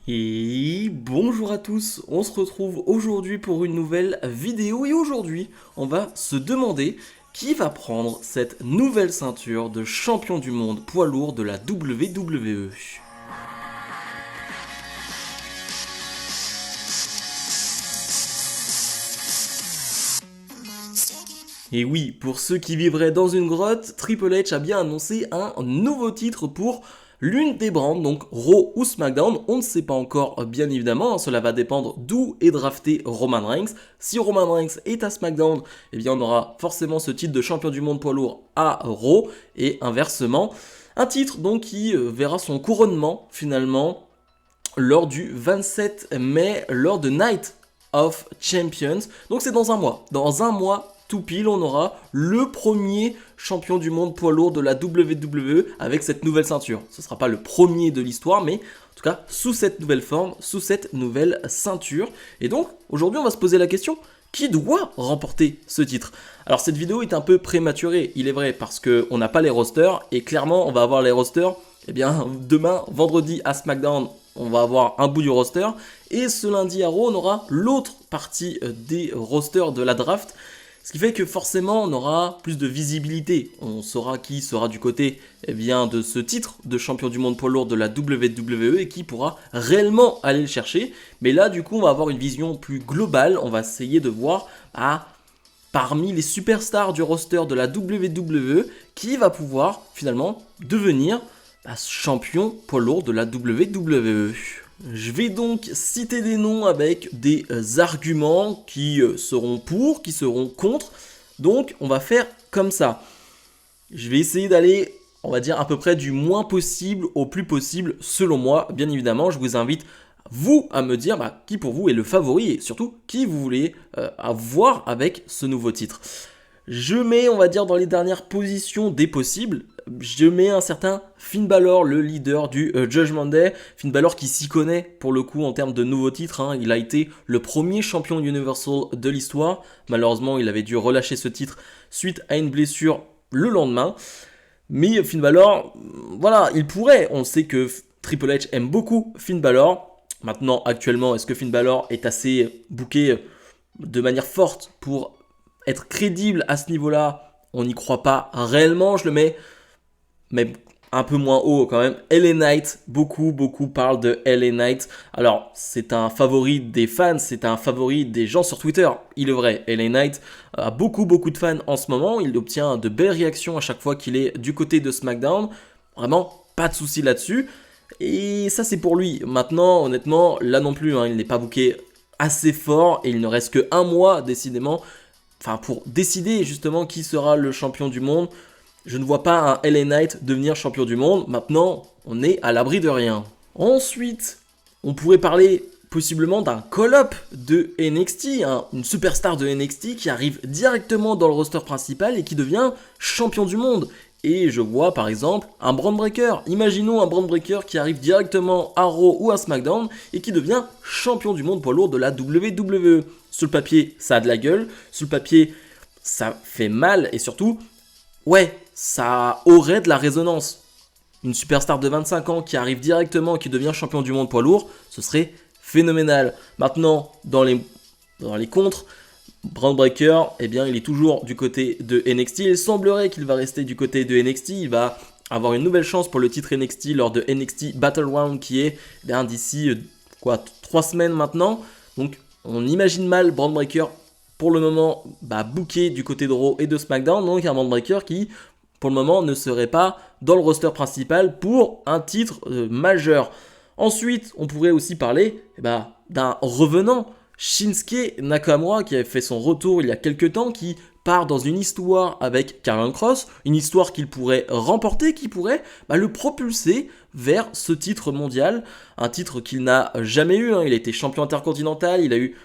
Et bonjour à tous, on se retrouve aujourd'hui pour une nouvelle vidéo et aujourd'hui on va se demander qui va prendre cette nouvelle ceinture de champion du monde poids lourd de la WWE. Et oui, pour ceux qui vivraient dans une grotte, Triple H a bien annoncé un nouveau titre pour l'une des brands, donc Raw ou SmackDown. On ne sait pas encore, bien évidemment, cela va dépendre d'où est drafté Roman Reigns. Si Roman Reigns est à SmackDown, eh bien on aura forcément ce titre de champion du monde poids lourd à Raw, et inversement, un titre donc qui verra son couronnement finalement lors du 27 mai, lors de Night of Champions. Donc c'est dans un mois. Dans un mois, tout pile, on aura le premier champion du monde poids lourd de la WWE avec cette nouvelle ceinture. Ce ne sera pas le premier de l'histoire, mais en tout cas sous cette nouvelle forme, sous cette nouvelle ceinture. Et donc, aujourd'hui, on va se poser la question, qui doit remporter ce titre? Alors cette vidéo est un peu prématurée, il est vrai, parce qu'on n'a pas les rosters, et clairement, on va avoir les rosters, eh bien, demain, vendredi à SmackDown, on va avoir un bout du roster, et ce lundi à Raw, on aura l'autre partie des rosters de la draft. Ce qui fait que forcément on aura plus de visibilité, on saura qui sera du côté de ce titre de champion du monde poids lourd de la WWE et qui pourra réellement aller le chercher. Mais là du coup on va avoir une vision plus globale, on va essayer de voir parmi les superstars du roster de la WWE qui va pouvoir finalement devenir champion poids lourd de la WWE. Je vais donc citer des noms avec des arguments qui seront pour, qui seront contre. Donc on va faire comme ça. Je vais essayer d'aller, on va dire, à peu près du moins possible au plus possible selon moi. Bien évidemment, je vous invite, vous, à me dire qui pour vous est le favori et surtout qui vous voulez avoir avec ce nouveau titre. Je mets, on va dire, dans les dernières positions des possibles, je mets un certain Finn Balor, le leader du Judgment Day. Finn Balor qui s'y connaît pour le coup en termes de nouveaux titres. Il a été le premier champion Universal de l'histoire. Malheureusement, il avait dû relâcher ce titre suite à une blessure le lendemain. Mais Finn Balor, voilà, il pourrait. On sait que Triple H aime beaucoup Finn Balor. Maintenant, actuellement, est-ce que Finn Balor est assez booké de manière forte pour être crédible à ce niveau-là? On n'y croit pas réellement, je le mets mais un peu moins haut quand même. LA Knight, beaucoup parlent de LA Knight. Alors, c'est un favori des fans, c'est un favori des gens sur Twitter. Il est vrai, LA Knight a beaucoup de fans en ce moment. Il obtient de belles réactions à chaque fois qu'il est du côté de SmackDown. Vraiment, pas de souci là-dessus. Et ça, c'est pour lui. Maintenant, honnêtement, là non plus, il n'est pas booké assez fort et il ne reste que un mois, décidément, pour décider justement qui sera le champion du monde. Je ne vois pas un LA Knight devenir champion du monde. Maintenant, on est à l'abri de rien. Ensuite, on pourrait parler possiblement d'un call-up de NXT, une superstar de NXT qui arrive directement dans le roster principal et qui devient champion du monde. Et je vois par exemple un Bron Breakker. Imaginons un Bron Breakker qui arrive directement à Raw ou à SmackDown et qui devient champion du monde poids lourd de la WWE. Sur le papier, ça a de la gueule. Sur le papier, ça fait mal et surtout, ouais, ça aurait de la résonance. Une superstar de 25 ans qui arrive directement, qui devient champion du monde poids lourd, ce serait phénoménal. Maintenant, dans les contres, Bron Breakker, il est toujours du côté de NXT. Il semblerait qu'il va rester du côté de NXT. Il va avoir une nouvelle chance pour le titre NXT lors de NXT Battleground qui est d'ici 3 semaines maintenant. Donc, on imagine mal Bron Breakker pour le moment booké du côté de Raw et de SmackDown. Donc, un Bron Breakker qui pour le moment ne serait pas dans le roster principal pour un titre majeur. Ensuite, on pourrait aussi parler d'un revenant, Shinsuke Nakamura, qui avait fait son retour il y a quelques temps, qui part dans une histoire avec Karrion Kross, une histoire qu'il pourrait remporter, qui pourrait le propulser vers ce titre mondial, un titre qu'il n'a jamais eu. Il a été champion intercontinental, il a eu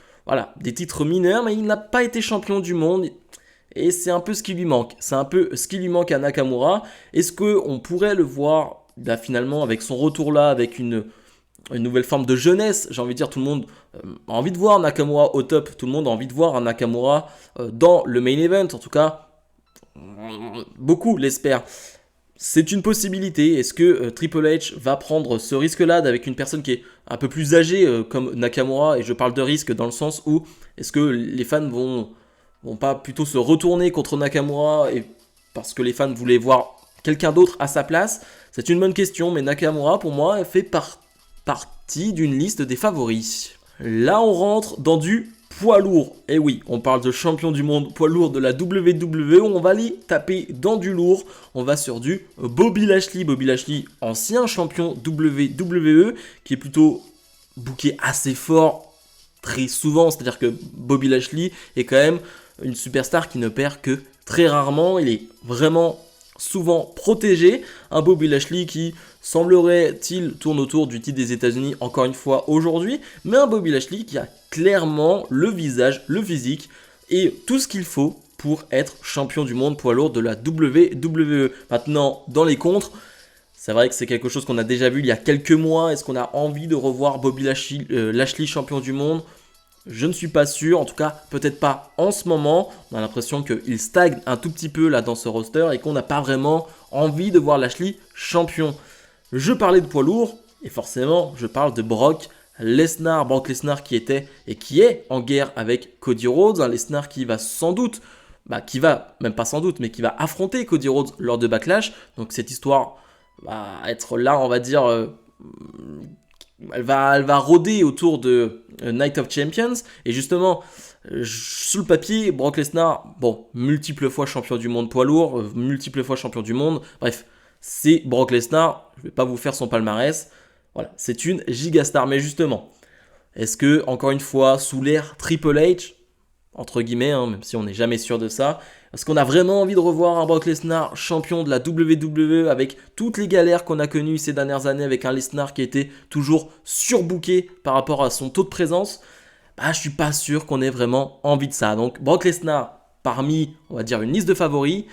des titres mineurs, mais il n'a pas été champion du monde. Et c'est un peu ce qui lui manque. C'est un peu ce qui lui manque à Nakamura. Est-ce qu'on pourrait le voir finalement avec son retour là, avec une nouvelle forme de jeunesse? J'ai envie de dire, tout le monde a envie de voir Nakamura au top. Tout le monde a envie de voir un Nakamura dans le main event. En tout cas, beaucoup l'espèrent. C'est une possibilité. Est-ce que Triple H va prendre ce risque-là avec une personne qui est un peu plus âgée comme Nakamura? Et je parle de risque dans le sens où est-ce que les fans vont pas plutôt se retourner contre Nakamura et parce que les fans voulaient voir quelqu'un d'autre à sa place? C'est une bonne question, mais Nakamura pour moi fait partie d'une liste des favoris. Là on rentre dans du poids lourd. Et oui, on parle de champion du monde poids lourd de la WWE, on va aller taper dans du lourd. On va sur du Bobby Lashley. Bobby Lashley, ancien champion WWE, qui est plutôt booké assez fort très souvent. C'est-à-dire que Bobby Lashley est quand même une superstar qui ne perd que très rarement. Il est vraiment souvent protégé. Un Bobby Lashley qui semblerait-il tourne autour du titre des États-Unis encore une fois aujourd'hui, mais un Bobby Lashley qui a clairement le visage, le physique et tout ce qu'il faut pour être champion du monde poids lourd de la WWE. Maintenant, dans les contres, c'est vrai que c'est quelque chose qu'on a déjà vu il y a quelques mois. Est-ce qu'on a envie de revoir Bobby Lashley champion du monde? Je ne suis pas sûr, en tout cas peut-être pas en ce moment. On a l'impression qu'il stagne un tout petit peu là dans ce roster et qu'on n'a pas vraiment envie de voir Lashley champion. Je parlais de poids lourd et forcément je parle de Brock Lesnar. Brock Lesnar qui était et qui est en guerre avec Cody Rhodes. Un Lesnar qui va sans doute, même pas sans doute, mais qui va affronter Cody Rhodes lors de Backlash. Donc cette histoire va être là, on va dire... Elle va rôder autour de Night of Champions. Et justement, sous le papier, Brock Lesnar, multiples fois champion du monde poids lourd, multiples fois champion du monde. Bref, c'est Brock Lesnar. Je ne vais pas vous faire son palmarès. Voilà, c'est une gigastar. Mais justement, est-ce que, encore une fois, sous l'ère Triple H, entre guillemets, même si on n'est jamais sûr de ça, est-ce qu'on a vraiment envie de revoir un Brock Lesnar champion de la WWE avec toutes les galères qu'on a connues ces dernières années avec un Lesnar qui était toujours surbooké par rapport à son taux de présence? Je suis pas sûr qu'on ait vraiment envie de ça. Donc Brock Lesnar parmi, on va dire, une liste de favoris,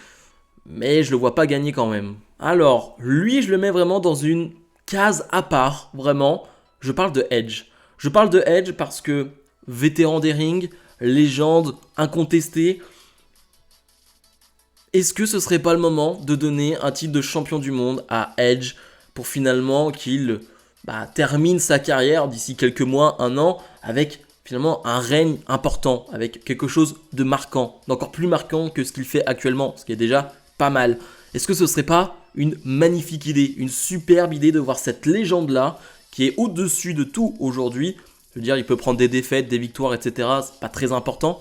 mais je le vois pas gagner quand même. Alors, lui, je le mets vraiment dans une case à part, vraiment. Je parle de Edge. Je parle de Edge parce que vétéran des rings, légende incontestée. Est-ce que ce serait pas le moment de donner un titre de champion du monde à Edge pour finalement qu'il termine sa carrière d'ici quelques mois, un an, avec finalement un règne important, avec quelque chose de marquant, d'encore plus marquant que ce qu'il fait actuellement, ce qui est déjà pas mal. Est-ce que ce serait pas une magnifique idée, une superbe idée de voir cette légende-là qui est au-dessus de tout aujourd'hui? Je veux dire, il peut prendre des défaites, des victoires, etc. C'est pas très important.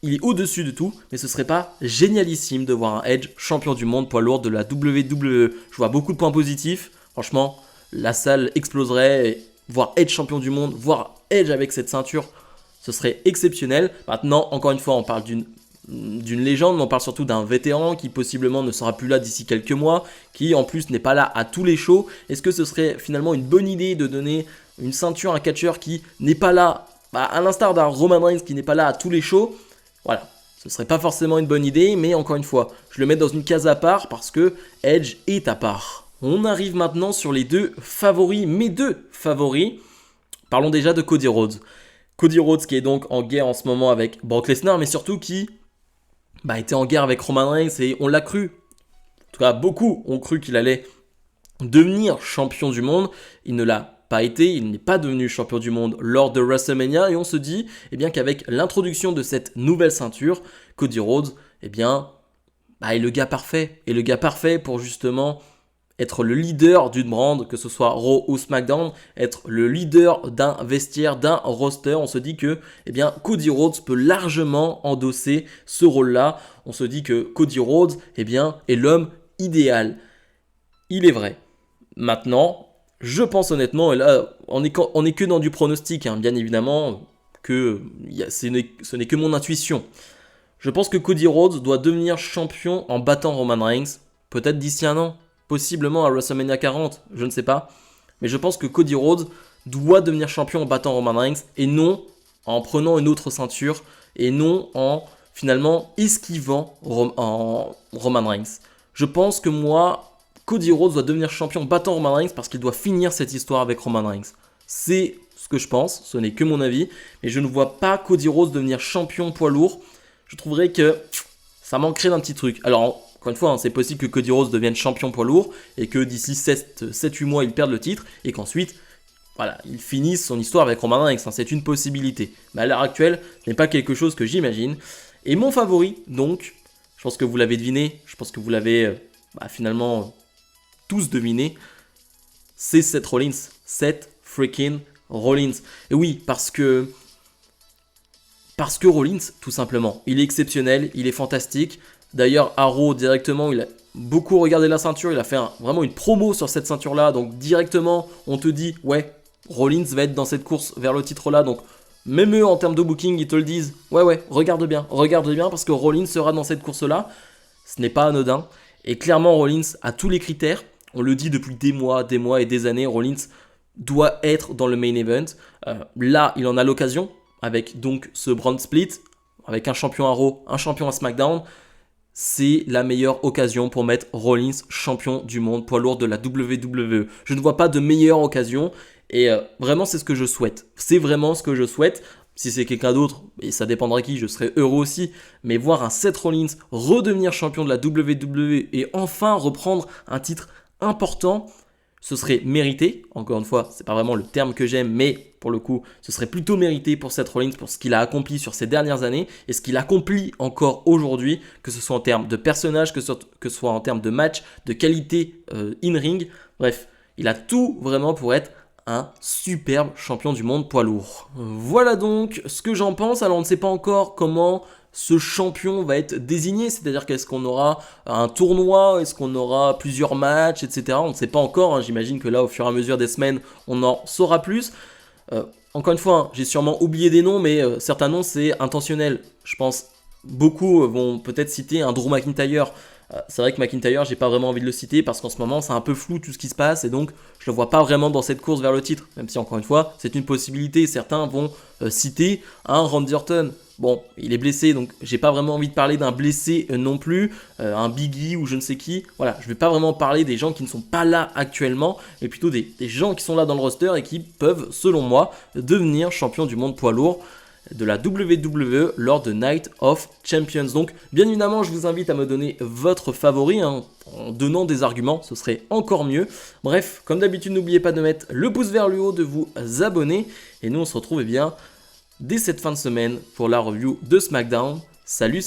Il est au-dessus de tout, mais ce serait pas génialissime de voir un Edge champion du monde poids lourd de la WWE? Je vois beaucoup de points positifs. Franchement, la salle exploserait. Et voir Edge champion du monde, voir Edge avec cette ceinture, ce serait exceptionnel. Maintenant, encore une fois, on parle d'une légende, mais on parle surtout d'un vétéran qui possiblement ne sera plus là d'ici quelques mois, qui en plus n'est pas là à tous les shows. Est-ce que ce serait finalement une bonne idée de donner une ceinture à un catcheur qui n'est pas là, à l'instar d'un Roman Reigns qui n'est pas là à tous les shows? Voilà, ce serait pas forcément une bonne idée, mais encore une fois, je le mets dans une case à part parce que Edge est à part. On arrive maintenant sur les deux favoris, mes deux favoris. Parlons déjà de Cody Rhodes. Cody Rhodes qui est donc en guerre en ce moment avec Brock Lesnar, mais surtout qui était en guerre avec Roman Reigns et on l'a cru. En tout cas, beaucoup ont cru qu'il allait devenir champion du monde. Il ne l'a pas été, il n'est pas devenu champion du monde lors de WrestleMania et on se dit qu'avec l'introduction de cette nouvelle ceinture, Cody Rhodes est le gars parfait. Et le gars parfait pour justement être le leader d'une brand, que ce soit Raw ou SmackDown, être le leader d'un vestiaire, d'un roster. On se dit que Cody Rhodes peut largement endosser ce rôle-là. On se dit que Cody Rhodes est l'homme idéal. Il est vrai. Maintenant, je pense honnêtement, et là on est que dans du pronostic, bien évidemment, que ce n'est que mon intuition. Je pense que Cody Rhodes doit devenir champion en battant Roman Reigns, peut-être d'ici un an, possiblement à WrestleMania 40, je ne sais pas. Mais je pense que Cody Rhodes doit devenir champion en battant Roman Reigns et non en prenant une autre ceinture et non en finalement esquivant Roman Reigns. Je pense que Cody Rhodes doit devenir champion battant Roman Reigns parce qu'il doit finir cette histoire avec Roman Reigns. C'est ce que je pense, ce n'est que mon avis, mais je ne vois pas Cody Rhodes devenir champion poids lourd. Je trouverais que ça manquerait d'un petit truc. Alors, Encore une fois, hein, c'est possible que Cody Rhodes devienne champion poids lourd et que d'ici 7-8 mois, il perde le titre et qu'ensuite, voilà, il finisse son histoire avec Roman Reigns. Hein, c'est une possibilité. Mais à l'heure actuelle, ce n'est pas quelque chose que j'imagine. Et mon favori, donc, je pense que vous l'avez deviné, je pense que vous l'avez finalement tous deviné, c'est Seth Rollins. Seth freaking Rollins. Et oui, parce que Rollins, tout simplement, il est exceptionnel, il est fantastique. D'ailleurs, Raw, directement, il a beaucoup regardé la ceinture, il a fait vraiment une promo sur cette ceinture-là. Donc directement, on te dit, ouais, Rollins va être dans cette course vers le titre-là. Donc même eux, en termes de booking, ils te le disent, ouais, regarde bien, parce que Rollins sera dans cette course-là. Ce n'est pas anodin. Et clairement, Rollins a tous les critères. On le dit depuis des mois et des années, Rollins doit être dans le main event. Là, il en a l'occasion, avec donc ce brand split, avec un champion à Raw, un champion à SmackDown. C'est la meilleure occasion pour mettre Rollins champion du monde poids lourd de la WWE. Je ne vois pas de meilleure occasion et vraiment c'est ce que je souhaite. C'est vraiment ce que je souhaite. Si c'est quelqu'un d'autre, et ça dépendra qui, je serais heureux aussi. Mais voir un Seth Rollins redevenir champion de la WWE et enfin reprendre un titre important, ce serait mérité. Encore une fois, c'est pas vraiment le terme que j'aime, mais pour le coup, ce serait plutôt mérité pour Seth Rollins, pour ce qu'il a accompli sur ces dernières années et ce qu'il accomplit encore aujourd'hui, que ce soit en termes de personnage, que ce soit en termes de match, de qualité in-ring. Bref, il a tout vraiment pour être un superbe champion du monde poids lourd. Voilà donc ce que j'en pense. Alors on ne sait pas encore comment ce champion va être désigné, c'est-à-dire qu'est-ce qu'on aura un tournoi, est-ce qu'on aura plusieurs matchs, etc. On ne sait pas encore, hein. J'imagine que là au fur et à mesure des semaines on en saura plus. Encore une fois, hein, j'ai sûrement oublié des noms, mais certains noms c'est intentionnel. Je pense beaucoup vont peut-être citer un Drew McIntyre. C'est vrai que McIntyre, j'ai pas vraiment envie de le citer parce qu'en ce moment c'est un peu flou tout ce qui se passe et donc je le vois pas vraiment dans cette course vers le titre, même si encore une fois c'est une possibilité. Certains vont citer un Randy Orton. Bon, il est blessé donc j'ai pas vraiment envie de parler d'un blessé non plus, un Biggie ou je ne sais qui. Voilà, je vais pas vraiment parler des gens qui ne sont pas là actuellement, mais plutôt des gens qui sont là dans le roster et qui peuvent, selon moi, devenir champion du monde poids lourd de la WWE lors de Night of Champions. Donc bien évidemment je vous invite à me donner votre favori, hein, en donnant des arguments, ce serait encore mieux. Bref, comme d'habitude n'oubliez pas de mettre le pouce vers le haut, de vous abonner et nous on se retrouve dès cette fin de semaine pour la review de SmackDown. Salut